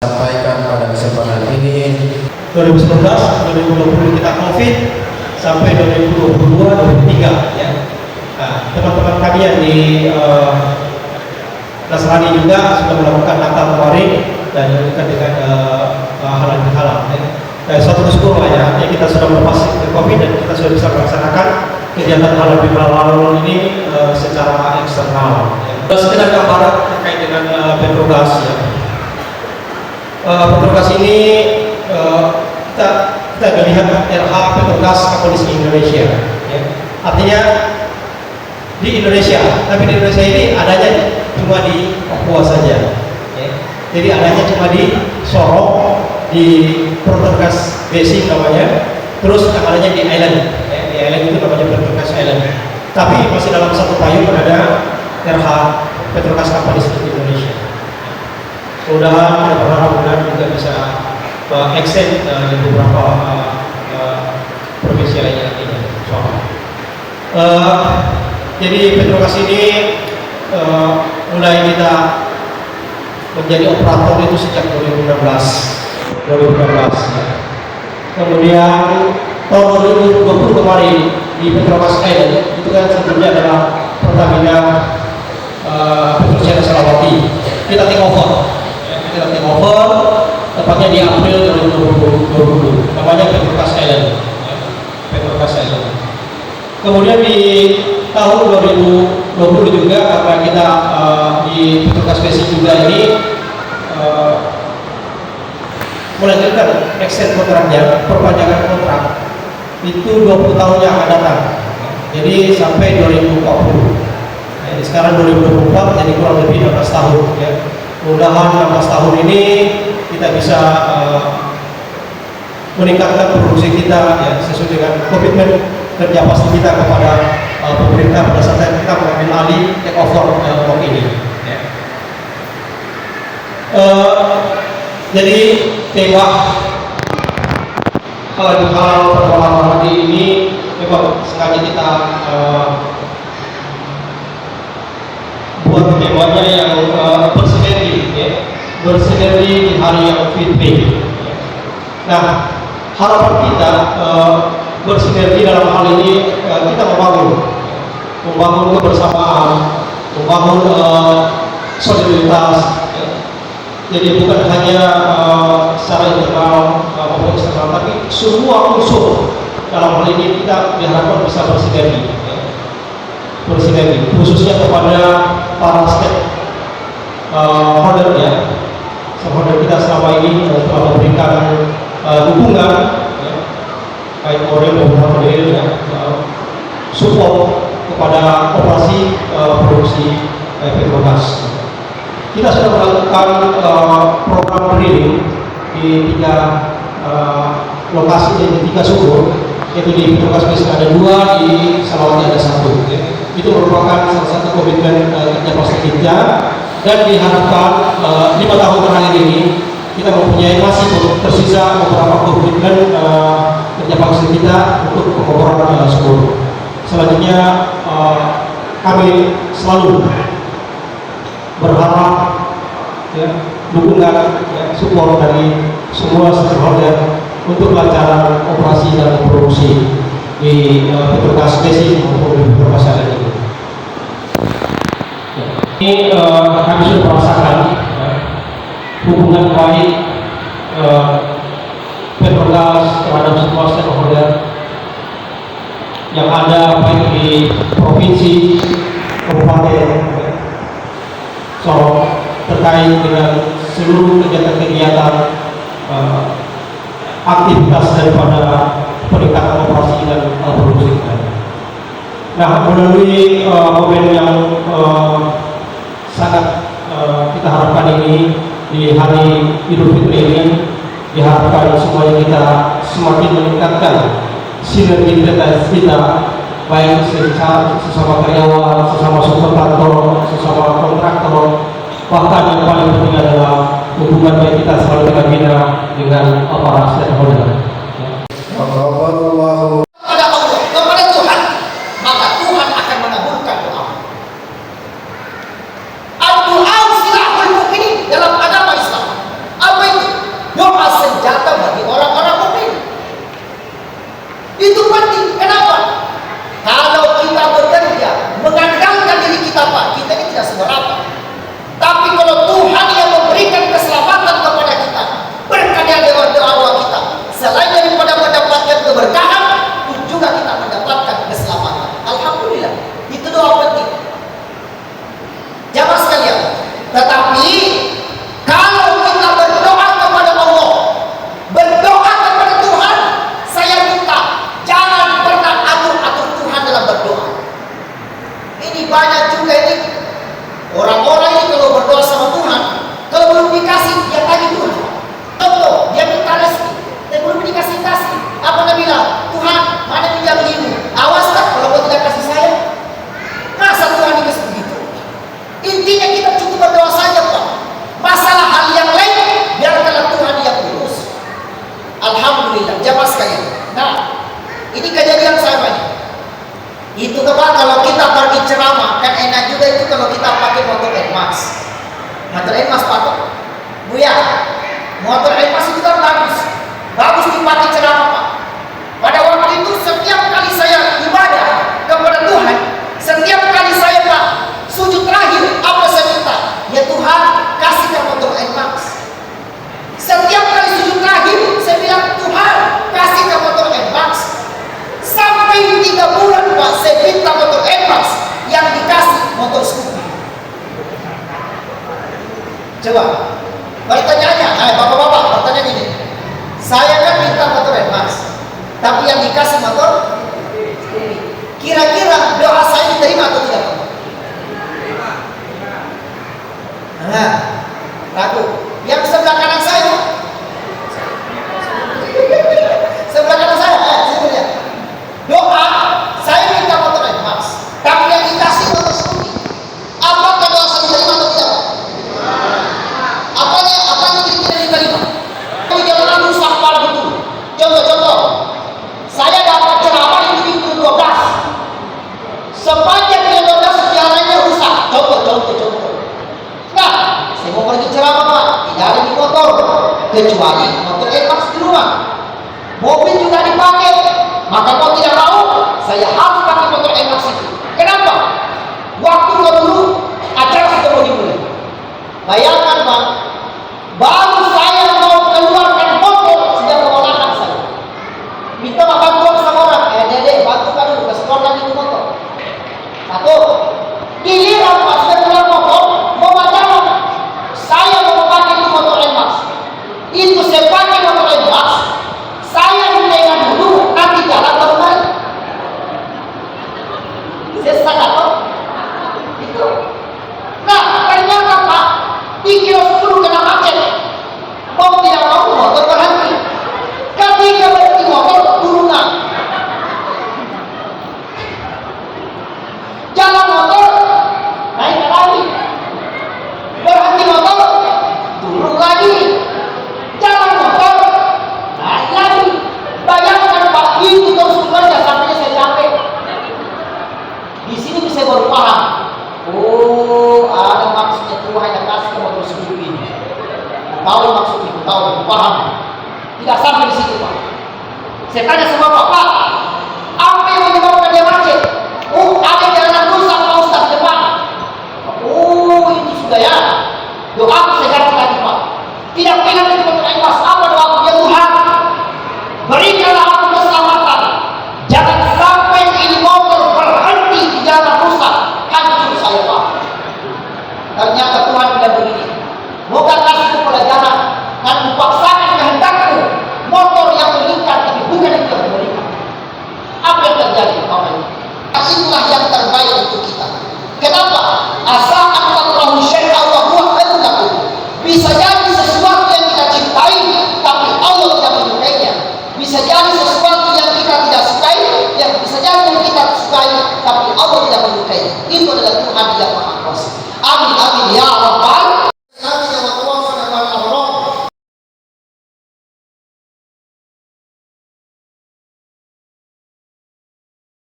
Sampaikan pada kesempatan ini 2019, 2020 kita COVID sampai 2022, 2023 ya. Nah, teman-teman kami yang di Nasrani juga sudah melakukan Natal kemarin dan juga dengan halal bihalal ya. Suatu bersyukur lah ya, artinya kita sudah melepas COVID dan kita sudah bisa melaksanakan kegiatan halal bihalal ini secara eksternal ya. Sekedar gambaran terkait dengan Petrogas ya. Petrogas ini kita melihat RH Petrogas Katolik Indonesia ya. Artinya di Indonesia, tapi di Indonesia ini adanya cuma di Papua saja ya. Jadi adanya cuma di Sorong, di Petrogas Besi namanya, terus adanya di Island ya. Di Island itu namanya Petrogas Island, tapi masih dalam satu payung ada RH Petrogas Katolik Indonesia. Mudah-mudahan juga bisa extend di beberapa provinsi lainnya nantinya. Jadi Petrogas ini mulai kita menjadi operator itu sejak 2016 ya. Kemudian tahun 2020 kemarin di Petrogas Island itu kan sebelumnya adalah Pertamina Petrochina Selawati, kita take over tepatnya di April 2020, namanya Petrogas Island. Kemudian di tahun 2020 juga karena kita di Petrogas Besi juga ini melanjutkan extend kontraknya, perpanjangan kontrak itu 20 tahun yang akan datang, jadi sampai 2040. Nah, ini sekarang 2024, jadi kurang lebih 16 tahun ya. Mudah-mudahan 16 tahun ini kita bisa meningkatkan produksi kita ya, sesuai dengan komitmen kerja pasti kita kepada pemerintah pada saat kita mengambil alih take over blok ini ya. Jadi tema halal pada malam hari ini memang sengaja kita buat temanya yang bersinergi di hari yang fitri. Nah, harapan kita bersinergi dalam hal ini kita membangun kebersamaan, membangun solidaritas. Jadi bukan hanya secara internal maupun eksternal, tapi semua unsur dalam hal ini kita diharapkan bisa bersinergi, khususnya kepada para stakeholder ya. Stakeholder kita selama ini telah memberikan dukungan ya, baik moral maupun material ya, support kepada operasi produksi Petrogas. Kita sudah melakukan program drilling di 3 lokasi dan di 3 sumur, yaitu di Petrogas Besi ada 2, di Selawati ada 1 ya. Itu merupakan salah satu komitmen kerja pasti kita, dan diharapkan 5 tahun terakhir ini kita mempunyai masih tersisa beberapa komitmen kerja pasti kita untuk pengeboran sumur. Selanjutnya kami selalu berharap ya, dukungan ya, support dari semua stakeholder untuk kelancaran operasi dan produksi di Petrogas Besi maupun di Petrogas Island ini. Ini kami sudah merasakan hubungan baik Petrogas terhadap semua stakeholder yang ada baik di provinsi, kabupaten Sorong terkait dengan seluruh kegiatan-kegiatan aktivitas daripada peningkatan operasi dan produksi kita. Nah, melalui momen yang sangat kita harapkan ini di hari Idul Fitri ini, diharapkan semuanya kita semakin meningkatkan sinergitas kita, baik sesama karyawan, sesama subkontraktor, sesama kontraktor, bahkan yang paling penting adalah hubungan baik kita selalu kita bina dengan para stakeholder. Kepada Tuhan, maka Tuhan akan mengabulkan doa. Doa silahul mukminin dalam agama Islam. Apa itu Tetapi kalau kita berdoa kepada Allah, berdoa kepada Tuhan, saya minta jangan pernah atur-atur Tuhan dalam berdoa. Ini banyak juga ini orang-orang ini kalau berdoa sama Tuhan, kalau belum dikasih dia tagih Tuhan. Contoh, dia minta rezeki, tapi belum dikasih. Apa dia bilang? Tuhan, mana pinjam begini? Awas tak kalau kau tidak kasih saya. Masa Tuhan dikasih begitu? Intinya kita cukup berdoa saja, Pak. Masalah hal yang lain biarkanlah Tuhan yang urus. Alhamdulillah, jamaah sekalian. Nah, ini kejadian saya banyak. Itu kalau kita pergi ceramah kan enak juga itu kalau kita pakai motor Nmax. Motor Nmax Pak, Buya. Motor Nmax itu kan bagus dipakai ceramah, Pak. Pada waktu itu setiap kali saya ibadah kepada Tuhan, setiap kali saya Pak sujud terakhir, apa saya minta? Ya Tuhan, kasihkan motor Nmax. Setiap kali sujud terakhir, saya bilang Tuhan, kasihkan motor Nmax. Sampai 3 bulan Pak, saya minta motor Nmax, yang dikasih motor Scoopy. Coba, pertanyaannya, bapak-bapak, pertanyaan ini. Saya kan minta motor Nmax, tapi yang dikasih motor Scoopy. Kira-kira doa saya diterima atau tidak? Nah, ragu. Yang sebelah kanan saya, sebelah kanan saya, sini lihat. Doa saya minta motor Nmax, tapi yang dikasih motor Scoopy. Apakah doa saya diterima atau tidak? Apanya kira-kira diterima? Ini jangan rusak kepala betul. Contoh, saya dapat ceramah di minggu 12. Sepanjang yang 12 sejarahnya rusak. Contoh. Nah, saya mau pergi ceramah Pak, tidak ada di motor, kecuali motor Nmax di rumah. Mobil juga dipakai, maka kalau tidak mau, saya harus pakai motor Nmax itu. Kenapa? Waktu dulu acara sudah mau dimulai. Bayangkan Pak, baru saya mau keluarkan motor sudah kewalahan saya. Minta bantuan sama orang, Dede bantukan dulu kasih keluarkan itu motor. Satu, giliran Pak sudah keluar motor, mau jalan, saya mau pakai itu motor Nmax. Itu saya pakai motor Nmax, saya dengan dulu nanti jalan baru naik. Saya sadar kok. Itu. Nah, ternyata Pak, di kilo 10 kena macet. Mau tidak mau motor berhenti. Ketika berhenti motor turunan. Jalan motor naik lagi. Berhenti motor turun lagi. Jalan motor naik lagi. Bayangkan Pak, itu terus bekerja sampai saya capek. Di sini bisa baru paham. Oh, ada maksudnya Tuhan yang kasih motor Scoopy ini. Tahu maksudnya, tahu, paham. Tidak sampai di situ Pak. Saya tanya sama Bapak, apa yang menyebabkan dia macet? Oh, ada jalan rusak Pak Ustaz depan. Oh, itu sudah ya. Doa saya ganti lagi Pak. Tidak pernah